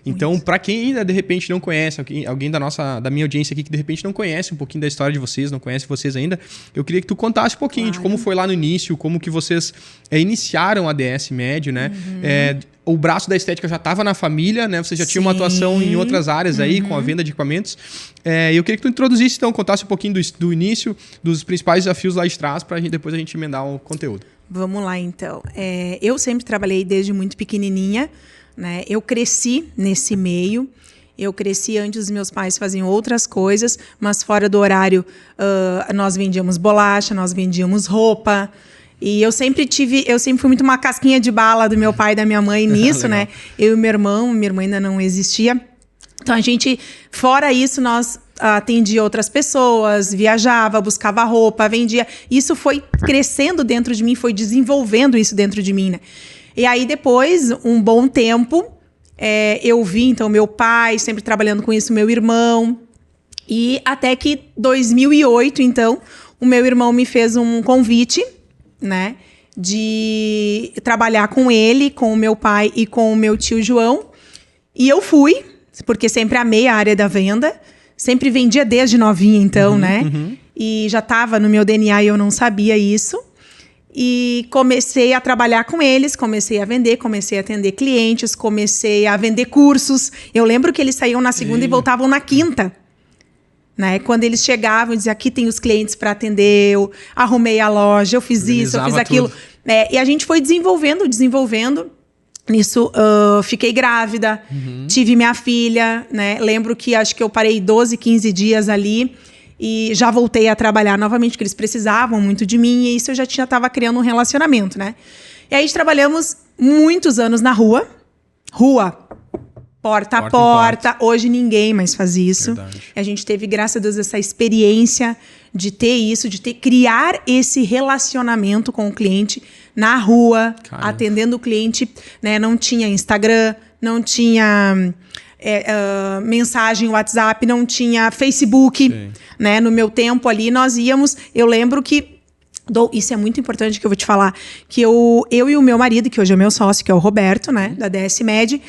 Então, para quem ainda de repente não conhece, alguém da minha audiência aqui que de repente não conhece um pouquinho da história de vocês, não conhece vocês ainda, eu queria que tu contasse um pouquinho de como foi lá no início, como que vocês iniciaram a DS Med, né? O braço da estética já estava na família, né? Você já tinha uma atuação em outras áreas aí, com a venda de equipamentos. Eu queria que tu introduzisse, então, contasse um pouquinho do início, dos principais desafios lá de trás, para depois a gente emendar o conteúdo. Vamos lá, então. Eu sempre trabalhei desde muito pequenininha, né? Eu cresci nesse meio. Eu cresci antes, os meus pais faziam outras coisas, mas fora do horário, nós vendíamos bolacha, nós vendíamos roupa. E eu sempre fui muito uma casquinha de bala do meu pai e da minha mãe nisso, né? Eu e minha irmã ainda não existia. Então, a gente, fora isso, nós atendia outras pessoas, viajava, buscava roupa, vendia. Isso foi crescendo dentro de mim, foi desenvolvendo isso dentro de mim, né? E aí, depois, um bom tempo, eu vi, então, meu pai sempre trabalhando com isso, meu irmão. E até que 2008, então, o meu irmão me fez um convite, né, de trabalhar com ele, com o meu pai e com o meu tio João. E eu fui, porque sempre amei a área da venda, sempre vendia desde novinha, então, né? E já estava no meu DNA e eu não sabia isso. E comecei a trabalhar com eles, comecei a vender, comecei a atender clientes, comecei a vender cursos. Eu lembro que eles saíam na segunda e voltavam na quinta. Né? Quando eles chegavam e diziam, aqui tem os clientes para atender, eu arrumei a loja, eu fiz isso, eu fiz aquilo. E a gente foi desenvolvendo. Nisso, fiquei grávida, tive minha filha, né? Lembro que acho que eu parei 12, 15 dias ali e já voltei a trabalhar novamente, porque eles precisavam muito de mim e isso eu já estava criando um relacionamento, né? E aí trabalhamos muitos anos na rua. Porta a porta. Hoje ninguém mais faz isso. Verdade. A gente teve, graças a Deus, essa experiência de ter isso, criar esse relacionamento com o cliente na rua, atendendo o cliente, né? Não tinha Instagram, não tinha mensagem WhatsApp, não tinha Facebook, né? No meu tempo ali, nós íamos... Eu lembro que isso é muito importante que eu vou te falar, que eu e o meu marido, que hoje é meu sócio, que é o Roberto, né, da DS Med,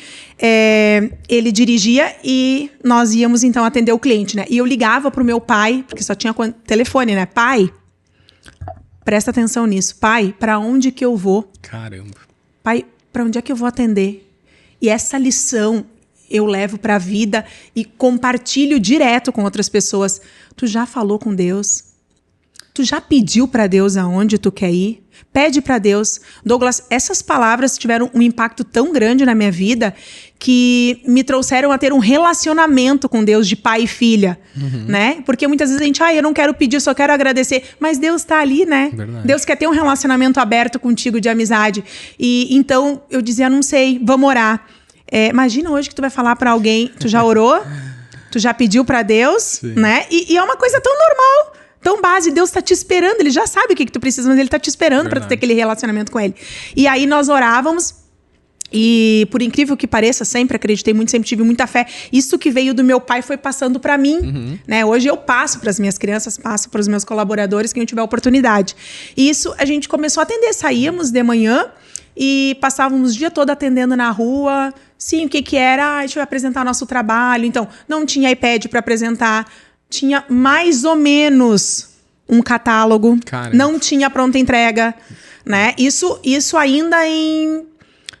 ele dirigia e nós íamos então atender o cliente, né? E eu ligava pro meu pai, porque só tinha telefone, né? Pai, presta atenção nisso. Pai, para onde que eu vou? Caramba. Pai, para onde é que eu vou atender? E essa lição eu levo para a vida e compartilho direto com outras pessoas. Tu já falou com Deus? Tu já pediu para Deus aonde tu quer ir? Pede para Deus. Douglas, essas palavras tiveram um impacto tão grande na minha vida que me trouxeram a ter um relacionamento com Deus de pai e filha, né? Porque muitas vezes a gente, eu não quero pedir, eu só quero agradecer. Mas Deus está ali, né? Verdade. Deus quer ter um relacionamento aberto contigo de amizade. E então eu dizia, não sei, vamos orar. Imagina hoje que tu vai falar para alguém, tu já orou? Tu já pediu para Deus? Né? E é uma coisa tão normal. Tão base, Deus está te esperando, Ele já sabe o que tu precisa, mas Ele está te esperando para ter aquele relacionamento com Ele. E aí nós orávamos, e por incrível que pareça, sempre acreditei muito, sempre tive muita fé. Isso que veio do meu pai foi passando para mim. Né? Hoje eu passo para as minhas crianças, passo para os meus colaboradores, quem tiver oportunidade. E isso a gente começou a atender, saíamos de manhã e passávamos o dia todo atendendo na rua. Sim, o que era? A gente vai apresentar nosso trabalho. Então, não tinha iPad para apresentar. Tinha mais ou menos um catálogo. Caramba. Não tinha pronta entrega, né? Isso ainda em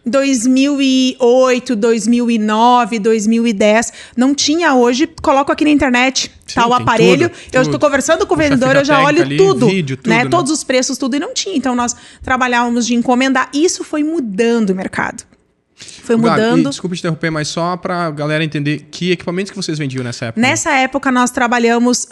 2008, 2009, 2010. Não tinha. Hoje, coloco aqui na internet. Sim, tá o aparelho. Eu estou conversando com o vendedor, eu já olho ali, tudo. Vídeo, tudo, né? Todos os preços, tudo. E não tinha. Então, nós trabalhávamos de encomendar. Isso foi mudando o mercado. Foi mudando. E, desculpa te interromper, mas só para a galera entender que equipamentos que vocês vendiam nessa época. Nessa época nós trabalhamos,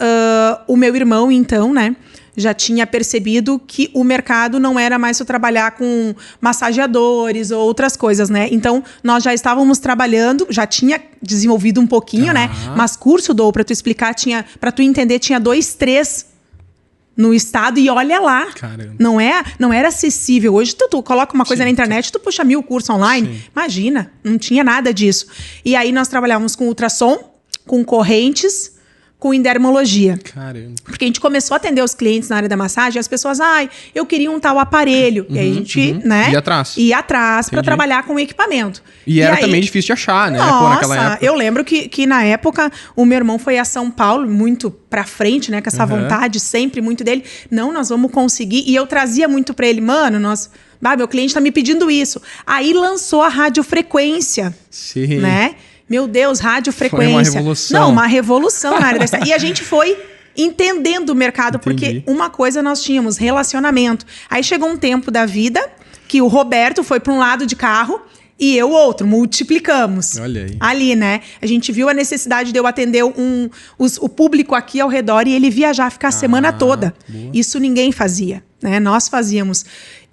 o meu irmão então, né, já tinha percebido que o mercado não era mais só trabalhar com massageadores ou outras coisas, né? Então nós já estávamos trabalhando, já tinha desenvolvido um pouquinho, né? Mas curso para tu explicar, para tu entender, tinha 2, 3 no estado e olha lá. Caramba. Não era acessível. Hoje tu coloca uma coisa na internet, tu puxa 1000 cursos online. Sim. Imagina, não tinha nada disso. E aí nós trabalhávamos com ultrassom, com correntes, com endermologia. Caramba. Porque a gente começou a atender os clientes na área da massagem e as pessoas, eu queria um tal aparelho. E aí a gente, né? Ia atrás para trabalhar com o equipamento. E era aí, também difícil de achar, né? Nossa, naquela época. Eu lembro que na época o meu irmão foi a São Paulo, muito pra frente, né? Com essa vontade sempre muito dele. Não, nós vamos conseguir. E eu trazia muito pra ele, mano, meu cliente tá me pedindo isso. Aí lançou a radiofrequência. Sim. Né? Meu Deus, radiofrequência. Foi uma revolução. Não, uma revolução na área dessa. E a gente foi entendendo o mercado, porque uma coisa nós tínhamos, relacionamento. Aí chegou um tempo da vida que o Roberto foi para um lado de carro e eu outro, multiplicamos. Olha aí. Ali, né? A gente viu a necessidade de eu atender o público aqui ao redor e ele viajar, ficar a semana toda. Boa. Isso ninguém fazia, né? Nós fazíamos.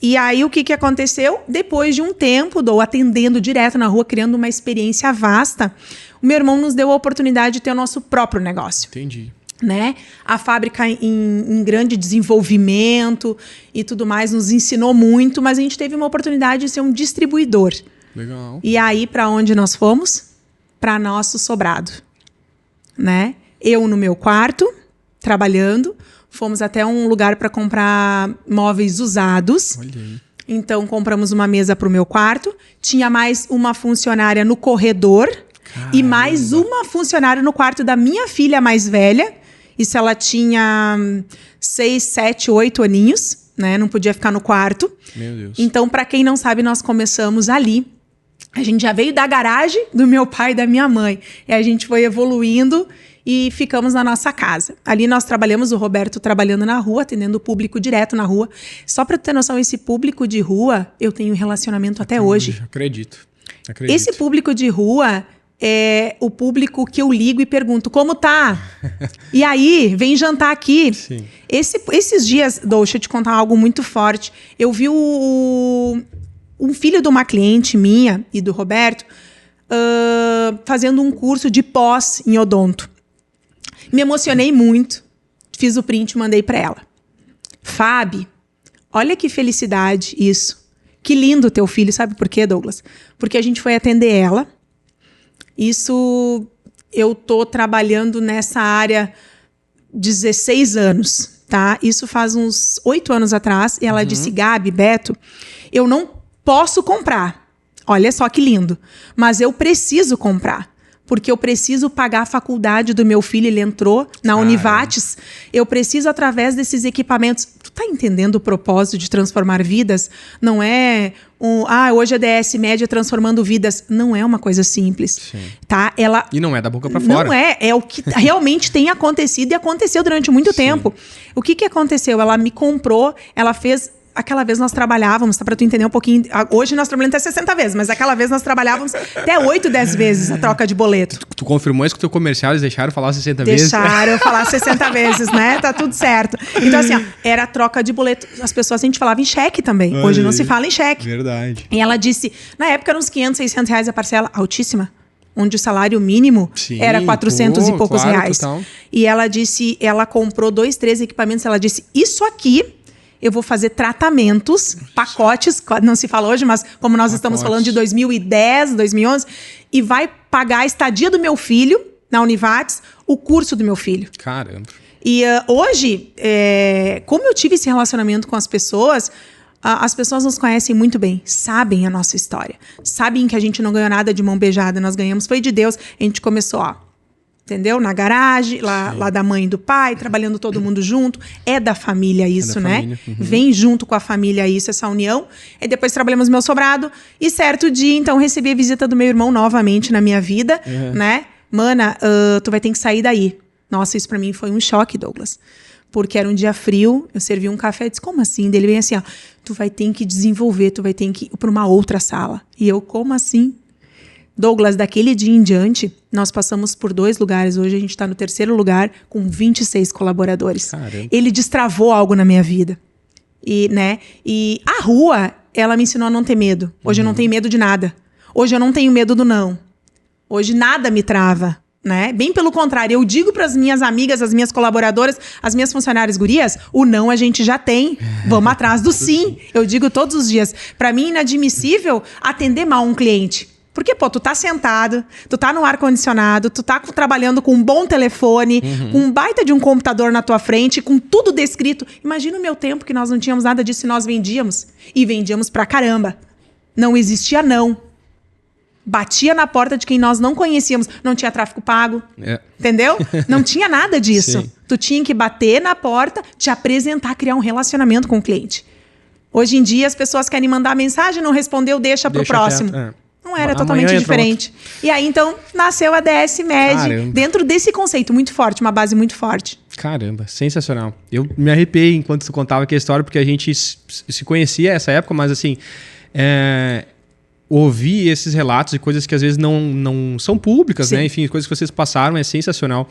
E aí, o que aconteceu? Depois de um tempo, atendendo direto na rua, criando uma experiência vasta, o meu irmão nos deu a oportunidade de ter o nosso próprio negócio. Entendi. Né? A fábrica em grande desenvolvimento e tudo mais nos ensinou muito, mas a gente teve uma oportunidade de ser um distribuidor. Legal. E aí, para onde nós fomos? Para nosso sobrado. Né? Eu no meu quarto, trabalhando. Fomos até um lugar para comprar móveis usados. Olha aí. Então, compramos uma mesa para o meu quarto. Tinha mais uma funcionária no corredor. Caramba. E mais uma funcionária no quarto da minha filha mais velha. Isso ela tinha 6, 7, 8 aninhos. Né? Não podia ficar no quarto. Meu Deus. Então, para quem não sabe, nós começamos ali. A gente já veio da garagem do meu pai e da minha mãe. E a gente foi evoluindo e ficamos na nossa casa. Ali nós trabalhamos, o Roberto trabalhando na rua, atendendo o público direto na rua. Só para ter noção, esse público de rua, eu tenho relacionamento até hoje. Acredito. Esse público de rua é o público que eu ligo e pergunto, como tá? E aí, vem jantar aqui. Sim. Esses dias, deixa eu te contar algo muito forte. Eu vi um filho de uma cliente minha e do Roberto fazendo um curso de pós em odonto. Me emocionei muito, fiz o print e mandei para ela. Fábio, olha que felicidade isso. Que lindo teu filho, sabe por quê, Douglas? Porque a gente foi atender ela. Isso, eu tô trabalhando nessa área 16 anos, tá? Isso faz uns 8 anos atrás. E ela disse, Gabi, Beto, eu não posso comprar. Olha só que lindo. Mas eu preciso comprar. Porque eu preciso pagar a faculdade do meu filho, ele entrou na Univates. Eu preciso, através desses equipamentos... Tu tá entendendo o propósito de transformar vidas? Não é hoje a DS Média transformando vidas. Não é uma coisa simples. Sim. Tá? E não é da boca pra fora. Não é o que realmente tem acontecido e aconteceu durante muito tempo. O que aconteceu? Ela me comprou, ela fez... Aquela vez nós trabalhávamos, tá, pra tu entender um pouquinho. Hoje nós trabalhamos até 60 vezes, mas aquela vez nós trabalhávamos até 8, 10 vezes a troca de boleto. Tu confirmou isso com o teu comercial? Eles deixaram falar 60 vezes? Deixaram eu falar 60 vezes, né? Tá tudo certo. Então, assim, era troca de boleto. As pessoas, a gente falava em cheque também. Hoje não se fala em cheque. Verdade. E ela disse, na época eram uns 500, 600 reais a parcela altíssima. Onde o salário mínimo era 400 e poucos reais. Total. E ela disse, ela comprou 2, 3 equipamentos. Ela disse, isso aqui... Eu vou fazer tratamentos, pacotes, não se fala hoje, mas como nós estamos falando de 2010, 2011, e vai pagar a estadia do meu filho na Univates, o curso do meu filho. Caramba. E hoje, como eu tive esse relacionamento com as pessoas nos conhecem muito bem, sabem a nossa história, sabem que a gente não ganhou nada de mão beijada, nós ganhamos, foi de Deus, a gente começou, entendeu? Na garagem, lá da mãe e do pai, trabalhando todo mundo junto. É da família isso, né? Família. Uhum. Vem junto com a família isso, essa união. E depois trabalhamos meu sobrado. E certo dia, então, recebi a visita do meu irmão novamente na minha vida, né? Mana, tu vai ter que sair daí. Nossa, isso pra mim foi um choque, Douglas. Porque era um dia frio, eu servi um café e disse, como assim? Ele vem assim, tu vai ter que desenvolver, tu vai ter que ir pra uma outra sala. E eu, como assim? Douglas, daquele dia em diante, nós passamos por 2 lugares. Hoje a gente está no 3º lugar com 26 colaboradores. Caramba. Ele destravou algo na minha vida. E a rua, ela me ensinou a não ter medo. Hoje eu não tenho medo de nada. Hoje eu não tenho medo do não. Hoje nada me trava. Né? Bem pelo contrário, eu digo para as minhas amigas, as minhas colaboradoras, as minhas funcionárias gurias, o não a gente já tem, vamos atrás do sim. Eu digo todos os dias, para mim é inadmissível atender mal um cliente. Porque, pô, tu tá sentado, tu tá no ar-condicionado, tu tá trabalhando com um bom telefone, com um baita de um computador na tua frente, com tudo descrito. Imagina o meu tempo que nós não tínhamos nada disso e nós vendíamos. E vendíamos pra caramba. Não existia não. Batia na porta de quem nós não conhecíamos. Não tinha tráfego pago. Entendeu? Não tinha nada disso. Sim. Tu tinha que bater na porta, te apresentar, criar um relacionamento com o cliente. Hoje em dia, as pessoas querem mandar mensagem, não respondeu, deixa pro próximo. Não era totalmente diferente. E aí, então, nasceu a DS Med, dentro desse conceito muito forte, uma base muito forte. Caramba, sensacional. Eu me arrepiei enquanto tu contava aqui a história, porque a gente se conhecia nessa época, mas assim, ouvir esses relatos e coisas que às vezes não são públicas, né? Enfim, coisas que vocês passaram é sensacional.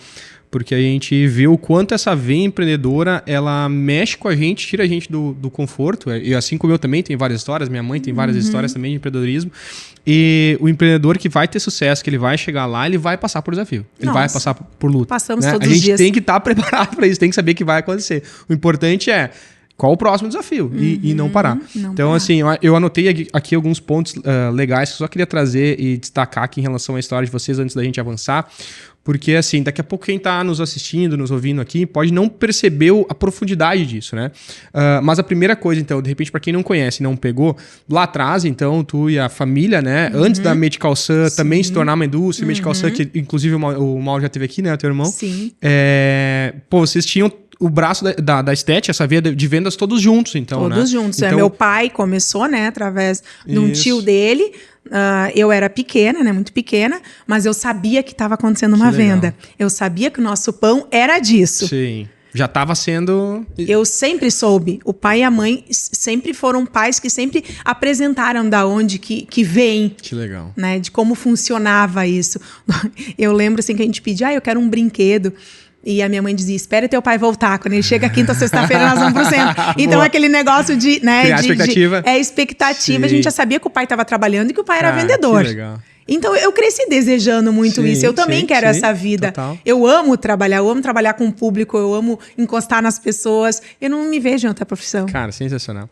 Porque a gente vê o quanto essa veia empreendedora, ela mexe com a gente, tira a gente do conforto. E assim como eu também tenho várias histórias, minha mãe tem várias histórias também de empreendedorismo. E o empreendedor que vai ter sucesso, que ele vai chegar lá, ele vai passar por desafio. Ele vai passar por luta. Passamos né? todos os dias. A gente tem que estar preparado para isso, tem que saber que vai acontecer. O importante é qual o próximo desafio e não parar. Então, assim, eu anotei aqui alguns pontos legais que eu só queria trazer e destacar aqui em relação à história de vocês antes da gente avançar. Porque, assim, daqui a pouco quem está nos assistindo, nos ouvindo aqui, pode não perceber a profundidade disso, né? Mas a primeira coisa, então, de repente, para quem não conhece, não pegou, lá atrás, então, tu e a família, né? Antes da Medical Sun também se tornar uma indústria, Medical Sun, que inclusive o Mauro já teve aqui, né? O teu irmão. Sim. Vocês tinham o braço da Estética, essa veia de vendas todos juntos, então, todos juntos. Então, meu pai começou, né? Através de um tio dele. Eu era pequena, né? Muito pequena, mas eu sabia que estava acontecendo uma venda. Eu sabia que o nosso pão era disso. Sim. Já estava sendo... Eu sempre soube. O pai e a mãe sempre foram pais que sempre apresentaram da onde que vem. Que legal. Né? De como funcionava isso. Eu lembro assim que a gente pedia, eu quero um brinquedo. E a minha mãe dizia, espera teu pai voltar. Quando ele chega quinta, sexta-feira, nós vamos pro centro. Então, aquele negócio de... né, criar expectativa. Expectativa. Sim. A gente já sabia que o pai estava trabalhando e que o pai era vendedor. Que legal. Então, eu cresci desejando muito isso. Eu também quero essa vida. Total. Eu amo trabalhar com o público, eu amo encostar nas pessoas. Eu não me vejo em outra profissão. Cara, sensacional.